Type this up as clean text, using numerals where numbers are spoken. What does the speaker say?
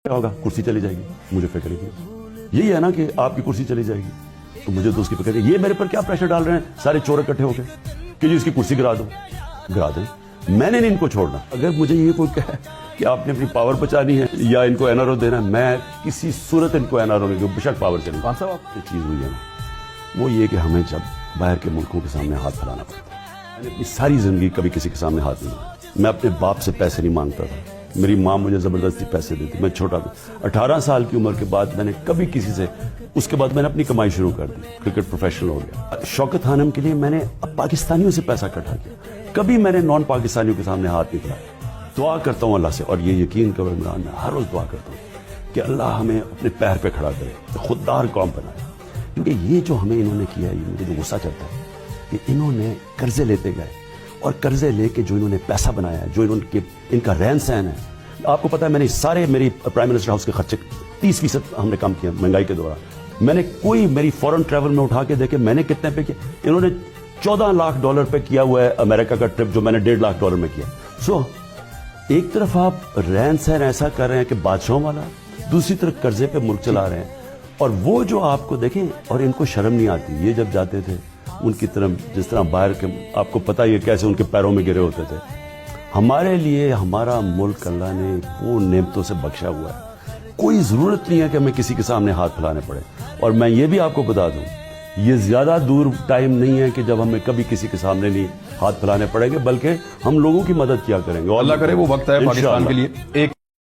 ہوگا کرسی چلی جائے گی، مجھے فکر نہیں، یہی ہے نا کہ آپ کی کرسی چلی جائے گی تو مجھے تو اس کی فکر نہیں۔ یہ میرے پر کیا پریشر ڈال رہے ہیں سارے چور اکٹھے ہو کے کہ جی اس کی کرسی گرا دو، گرا دیں، میں نے نہیں ان کو چھوڑنا۔ اگر مجھے یہ کوئی کہے کہ آپ نے اپنی پاور بچانی ہے یا ان کو این آر او دینا ہے، میں کسی صورت ان کو این آر او نہیں دوں، بے شک پاور چلے۔ کون سا آپ ایک چیز ہوئی ہے نا، وہ یہ کہ ہمیں جب باہر کے ملکوں کے سامنے ہاتھ پھیلانا پڑتا ہے، میں نے اپنی ساری زندگی کبھی کسی کے سامنے ہاتھ نہیں مانگا، میں اپنے باپ سے پیسے نہیں مانگتا تھا، میری ماں مجھے زبردستی پیسے دیتی، میں چھوٹا تھا، 18 سال کی عمر کے بعد میں نے کبھی کسی سے، اس کے بعد میں نے اپنی کمائی شروع کر دی، کرکٹ پروفیشنل ہو گیا۔ شوکت خانم کے لیے میں نے پاکستانیوں سے پیسہ اکٹھا کیا، کبھی میں نے نان پاکستانیوں کے سامنے ہاتھ نہیں پھیلایا۔ دعا کرتا ہوں اللہ سے، اور یہ یقین کرو عمران، میں ہر روز دعا کرتا ہوں کہ اللہ ہمیں اپنے پیر پہ کھڑا کرے، خوددار قوم بنائے، کیونکہ یہ جو ہمیں انہوں نے کیا ہے، یہ مجھے جو غصہ چلتا ہے کہ انہوں نے قرضے لیتے گئے، اور قرضے لے کے جو انہوں نے پیسہ بنایا ہے، جو ان کا رہن سہن ہے، آپ کو پتا ہے میں نے سارے میری پرائم منسٹر ہاؤس کے خرچے 30% ہم نے کم کیا مہنگائی کے دوران۔ میں نے کوئی میری فورن ٹریول میں اٹھا کے دیکھے میں نے کتنے پہ کیا، انہوں نے $14 لاکھ پہ کیا ہوا ہے امریکہ کا ٹرپ، جو میں نے $1.5 لاکھ میں کیا۔ سو ایک طرف آپ رہن سہن ایسا کر رہے ہیں کہ بادشاہوں والا، دوسری طرف قرضے پہ ملک چلا رہے ہیں، اور وہ جو آپ کو دیکھیں، اور ان کو شرم نہیں آتی، یہ جب جاتے تھے ان کی طرف جس طرح باہر کے، آپ کو پتہ یہ کیسے ان کے پیروں میں گرے ہوتے تھے۔ ہمارے لیے ہمارا ملک اللہ نے وہ نعمتوں سے بخشا ہوا ہے، کوئی ضرورت نہیں ہے کہ ہمیں کسی کے سامنے ہاتھ پھیلانے پڑے۔ اور میں یہ بھی آپ کو بتا دوں، یہ زیادہ دور ٹائم نہیں ہے کہ جب ہمیں کبھی کسی کے سامنے نہیں ہاتھ پھیلانے پڑیں گے، بلکہ ہم لوگوں کی مدد کیا کریں گے، اور اللہ کرے وہ وقت ہے پاکستان کے لیے ایک